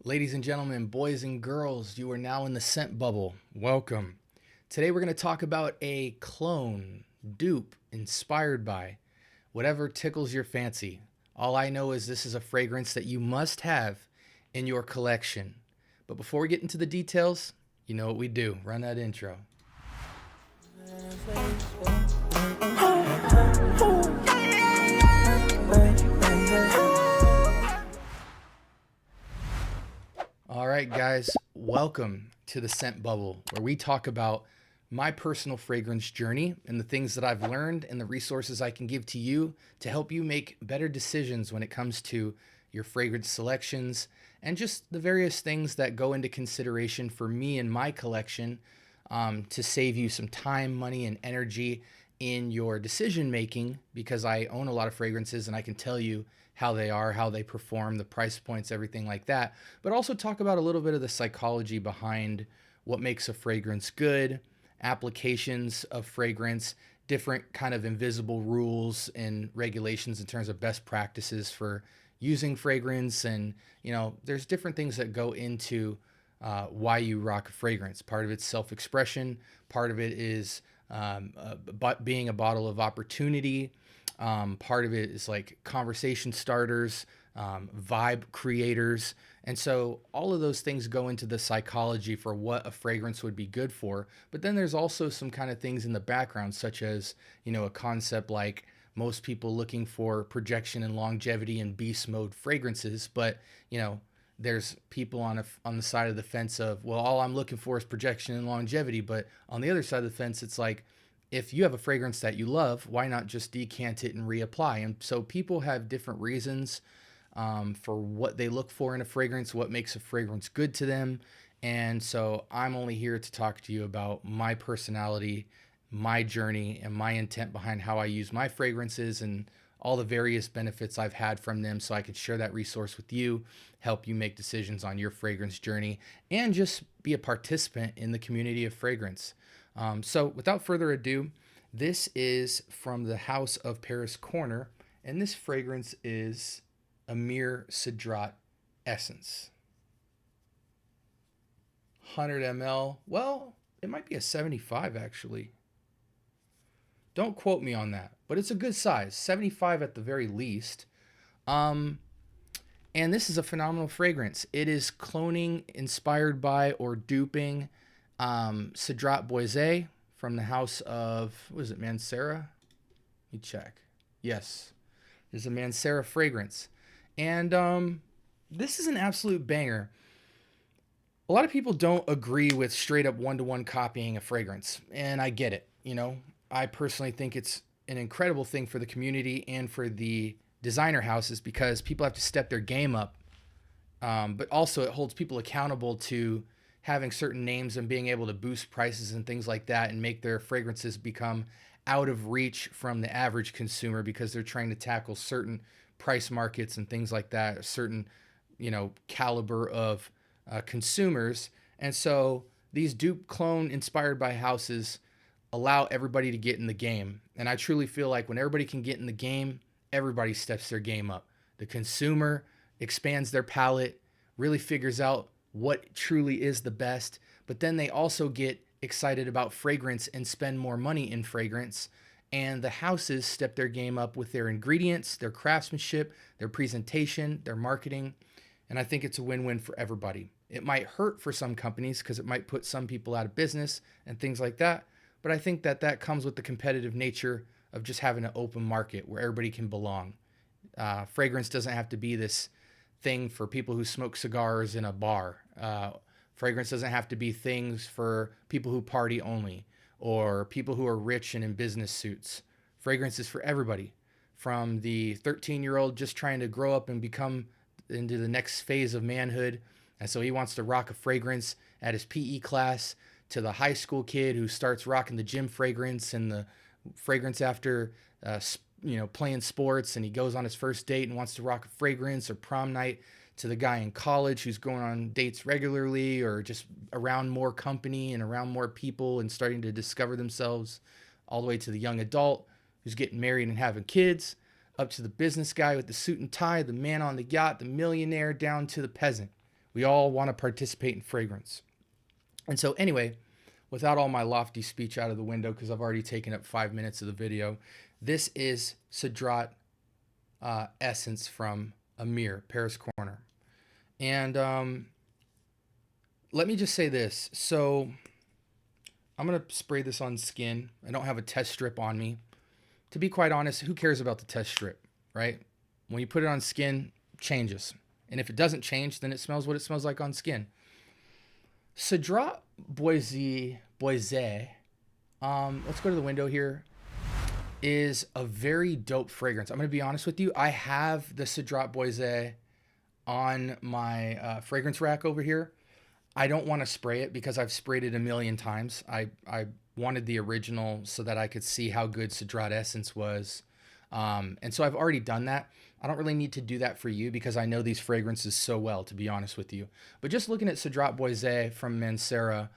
Ladies and gentlemen, boys and girls, you are now in the scent bubble. Welcome. Today we're going to talk about a clone, dupe, inspired by whatever tickles your fancy. All I know is this is a fragrance that you must have in your collection. But before we get into the details, you know what we do. Run that intro. All right, guys, welcome to the Scent Bubble, where we talk about my personal fragrance journey and the things that I've learned and the resources I can give to you to help you make better decisions when it comes to your fragrance selections and just the various things that go into consideration for me and my collection to save you some time, money, and energy in your decision making, because I own a lot of fragrances and I can tell you how they are, how they perform, the price points, everything like that. But also talk about a little bit of the psychology behind what makes a fragrance good, applications of fragrance, different kind of invisible rules and regulations in terms of best practices for using fragrance. And, there's different things that go into why you rock a fragrance. Part of it's self-expression. Part of it is being a bottle of opportunity. Part of it is like conversation starters, vibe creators. And so all of those things go into the psychology for what a fragrance would be good for. But then there's also some kind of things in the background, such as, a concept like most people looking for projection and longevity and beast mode fragrances. But, there's people on the side of the fence of, well, all I'm looking for is projection and longevity. But on the other side of the fence, it's like, if you have a fragrance that you love, why not just decant it and reapply? And so people have different reasons for what they look for in a fragrance, what makes a fragrance good to them. And so I'm only here to talk to you about my personality, my journey, and my intent behind how I use my fragrances and all the various benefits I've had from them, so I could share that resource with you, help you make decisions on your fragrance journey, and just be a participant in the community of fragrance. So without further ado, this is from the House of Paris Corner, and this fragrance is Emir Cedrat Essence. 100 ml. Well, it might be a 75 actually. Don't quote me on that, but it's a good size, 75 at the very least. And this is a phenomenal fragrance. It is cloning inspired by or duping Cedrat Boise from the house of, what is it, Mancera? Let me check. Yes, there's a Mancera fragrance. And this is an absolute banger. A lot of people don't agree with straight up one-to-one copying a fragrance, and I get it. I personally think it's an incredible thing for the community and for the designer houses, because people have to step their game up. But also it holds people accountable to having certain names and being able to boost prices and things like that and make their fragrances become out of reach from the average consumer, because they're trying to tackle certain price markets and things like that, a certain, caliber of consumers. And so these dupe clone inspired by houses allow everybody to get in the game. And I truly feel like when everybody can get in the game, everybody steps their game up. The consumer expands their palate, really figures out what truly is the best, but then they also get excited about fragrance and spend more money in fragrance. And the houses step their game up with their ingredients, their craftsmanship, their presentation, their marketing. And I think it's a win-win for everybody. It might hurt for some companies because it might put some people out of business and things like that. But I think that comes with the competitive nature of just having an open market where everybody can belong. Fragrance doesn't have to be this thing for people who smoke cigars in a bar. Fragrance doesn't have to be things for people who party only or people who are rich and in business suits. Fragrance is for everybody, from the 13-year-old just trying to grow up and become into the next phase of manhood. And so he wants to rock a fragrance at his PE class, to the high school kid who starts rocking the gym fragrance and the fragrance after playing sports, and he goes on his first date and wants to rock a fragrance, or prom night, to the guy in college who's going on dates regularly or just around more company and around more people and starting to discover themselves, all the way to the young adult who's getting married and having kids, up to the business guy with the suit and tie, the man on the yacht, the millionaire, down to the peasant. We all want to participate in fragrance. And so anyway, without all my lofty speech out of the window, because I've already taken up 5 minutes of the video, this is Cedrat Essence from Emir, Paris Corner. And let me just say this. So I'm going to spray this on skin. I don't have a test strip on me. To be quite honest, who cares about the test strip, right? When you put it on skin, it changes. And if it doesn't change, then it smells what it smells like on skin. Cedrat Boise, let's go to the window here, is a very dope fragrance. I'm going to be honest with you. I have the Cedrat Boise on my fragrance rack over here. I don't want to spray it because I've sprayed it a million times. I wanted the original so that I could see how good Cedrat Essence was. And so I've already done that. I don't really need to do that for you because I know these fragrances so well, to be honest with you. But just looking at Cedrat Boise from Mancera,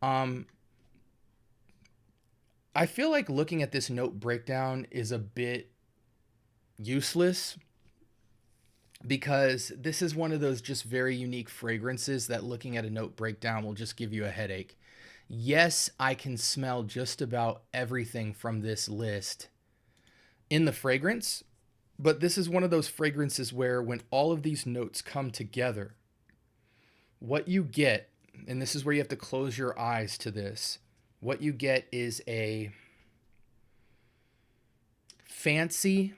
I feel like looking at this note breakdown is a bit useless because this is one of those just very unique fragrances that looking at a note breakdown will just give you a headache. Yes, I can smell just about everything from this list in the fragrance, but this is one of those fragrances where when all of these notes come together, what you get, and this is where you have to close your eyes to this, what you get is a fancy,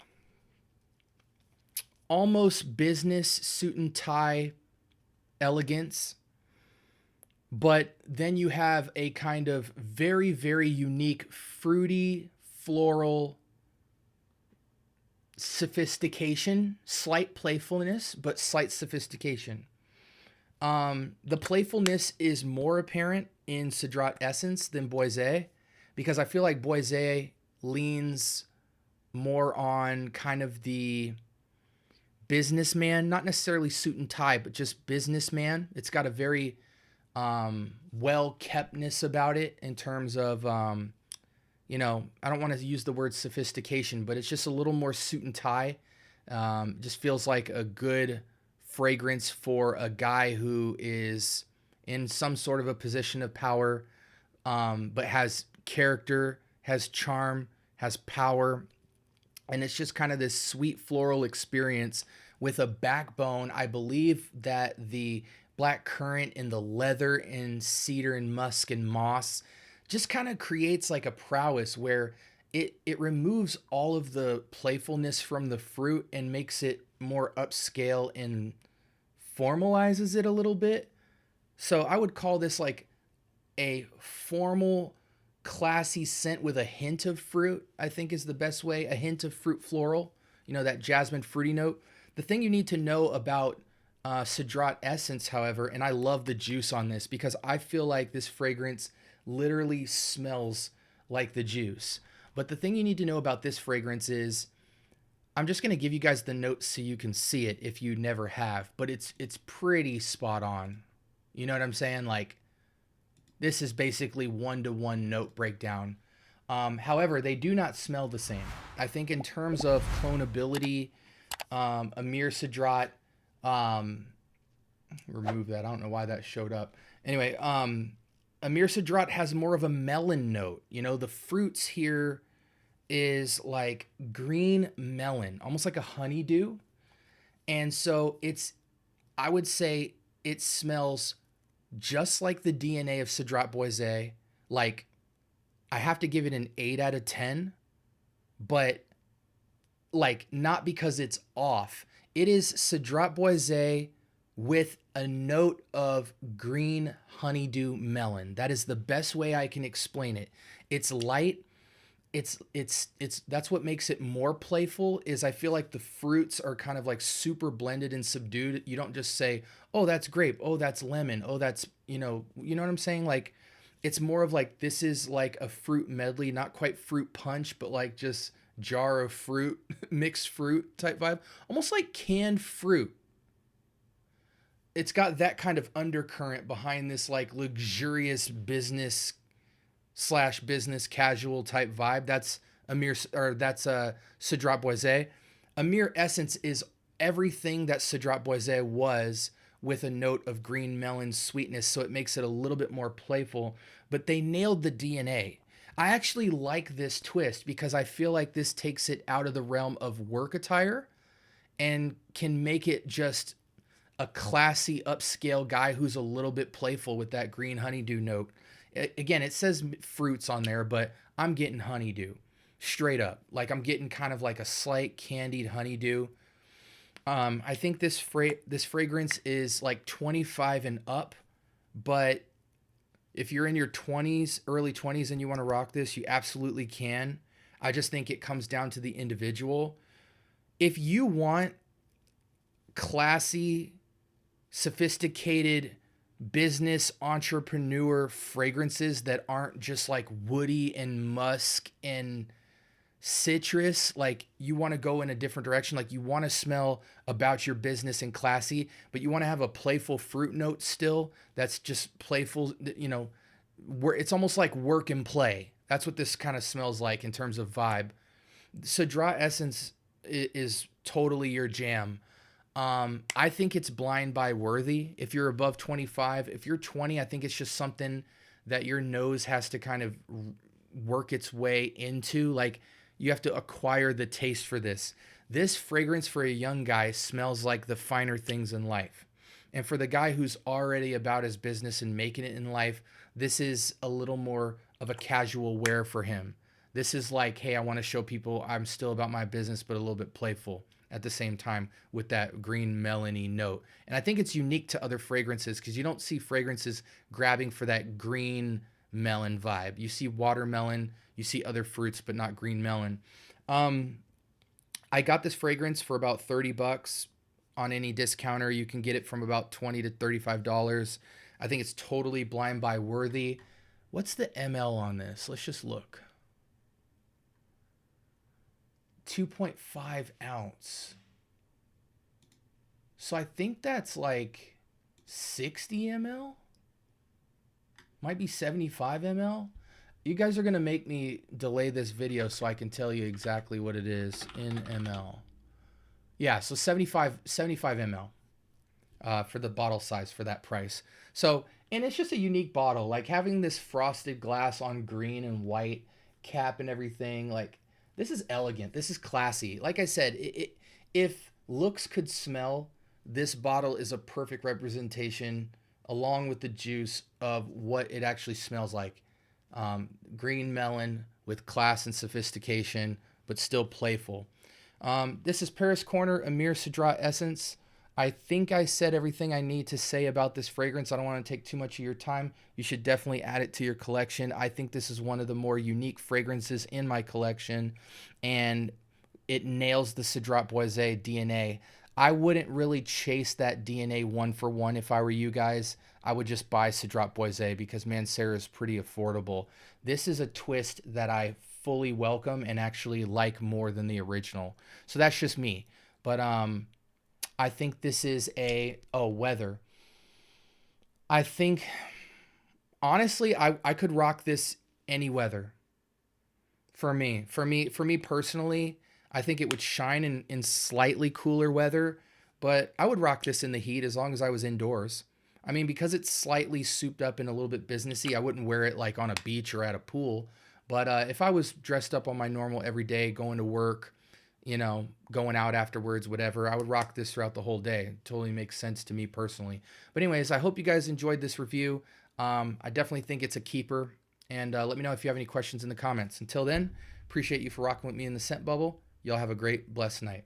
almost business suit and tie elegance, but then you have a kind of very, very unique, fruity, floral sophistication, slight playfulness, but slight sophistication. The playfulness is more apparent in Cedrat Essence than Boise, because I feel like Boise leans more on kind of the businessman, not necessarily suit and tie, but just businessman. It's got a very well-keptness about it in terms of, you know, I don't want to use the word sophistication, but it's just a little more suit and tie. Just feels like a good fragrance for a guy who is in some sort of a position of power, but has character, has charm, has power. And it's just kind of this sweet floral experience with a backbone. I believe that the black currant and the leather and cedar and musk and moss just kind of creates like a prowess where it removes all of the playfulness from the fruit and makes it more upscale and formalizes it a little bit. So I would call this like a formal, classy scent with a hint of fruit, I think is the best way. A hint of fruit floral, you know, that jasmine fruity note. The thing you need to know about Cedrat Essence, however, and I love the juice on this because I feel like this fragrance literally smells like the juice. But the thing you need to know about this fragrance is, I'm just going to give you guys the notes so you can see it if you never have, but it's pretty spot on. You know what I'm saying? Like, this is basically one-to-one note breakdown. However, they do not smell the same. I think in terms of clonability, Emir Cedrat, remove that. I don't know why that showed up. Anyway, Emir Cedrat has more of a melon note. You know, the fruits here is like green melon, almost like a honeydew. And so I would say it smells just like the DNA of Cedrat Boise. Like, I have to give it an 8 out of 10, but like, not because it's off. It is Cedrat Boise with a note of green honeydew melon. That is the best way I can explain it. It's light. It's that's what makes it more playful, is I feel like the fruits are kind of like super blended and subdued. You don't just say, oh, that's grape, oh, that's lemon, oh, that's, you know what I'm saying? Like, it's more of like, this is like a fruit medley, not quite fruit punch, but like just jar of fruit, mixed fruit type vibe, almost like canned fruit. It's got that kind of undercurrent behind this like luxurious business / business casual type vibe. That's Cedrat Boise. Emir Essence is everything that Cedrat Boise was with a note of green melon sweetness, so it makes it a little bit more playful, but they nailed the DNA. I actually like this twist because I feel like this takes it out of the realm of work attire and can make it just a classy upscale guy who's a little bit playful with that green honeydew note. Again, it says fruits on there, but I'm getting honeydew straight up. Like I'm getting kind of like a slight candied honeydew. I think this fragrance is like 25 and up, but if you're in your 20s, early 20s, and you want to rock this, you absolutely can. I just think it comes down to the individual. If you want classy, sophisticated business entrepreneur fragrances that aren't just like woody and musk and citrus, like you want to go in a different direction, like you want to smell about your business and classy, but you want to have a playful fruit note still that's just playful, you know, where it's almost like work and play. That's what this kind of smells like in terms of vibe. Cedrat essence is totally your jam. I think it's blind buy worthy if you're above 25. If you're 20, I think it's just something that your nose has to kind of work its way into. Like you have to acquire the taste for this. This fragrance for a young guy smells like the finer things in life. And for the guy who's already about his business and making it in life, this is a little more of a casual wear for him. This is like, hey, I want to show people I'm still about my business, but a little bit playful at the same time with that green melony note. And I think it's unique to other fragrances because you don't see fragrances grabbing for that green melon vibe. You see watermelon, you see other fruits, but not green melon. I got this fragrance for about 30 bucks on any discounter. You can get it from about $20 to $35. I think it's totally blind buy worthy. What's the ML on this? Let's just look. 2.5 ounce. So I think that's like 60 ml. Might be 75 ml. You guys are going to make me delay this video so I can tell you exactly what it is in ml. Yeah, so 75 ml for the bottle size for that price. So, and it's just a unique bottle. Like having this frosted glass on green and white cap and everything, like this is elegant. This is classy. Like I said, if looks could smell, this bottle is a perfect representation along with the juice of what it actually smells like. Green melon with class and sophistication, but still playful. This is Paris Corner Emir Cedrat Essence. I think I said everything I need to say about this fragrance. I don't want to take too much of your time. You should definitely add it to your collection. I think this is one of the more unique fragrances in my collection, and it nails the Cedrat Boise DNA. I wouldn't really chase that DNA one for one if I were you guys. I would just buy Cedrat Boise because Mancera is pretty affordable. This is a twist that I fully welcome and actually like more than the original. So that's just me. But I think this is weather. I think, honestly, I could rock this any weather. For me personally, I think it would shine in slightly cooler weather, but I would rock this in the heat as long as I was indoors. I mean, because it's slightly souped up and a little bit businessy, I wouldn't wear it like on a beach or at a pool. But if I was dressed up on my normal everyday, going to work, you know, going out afterwards, whatever, I would rock this throughout the whole day. It totally makes sense to me personally. But anyways, I hope you guys enjoyed this review. I definitely think it's a keeper. And let me know if you have any questions in the comments. Until then, appreciate you for rocking with me in the scent bubble. Y'all have a great, blessed night.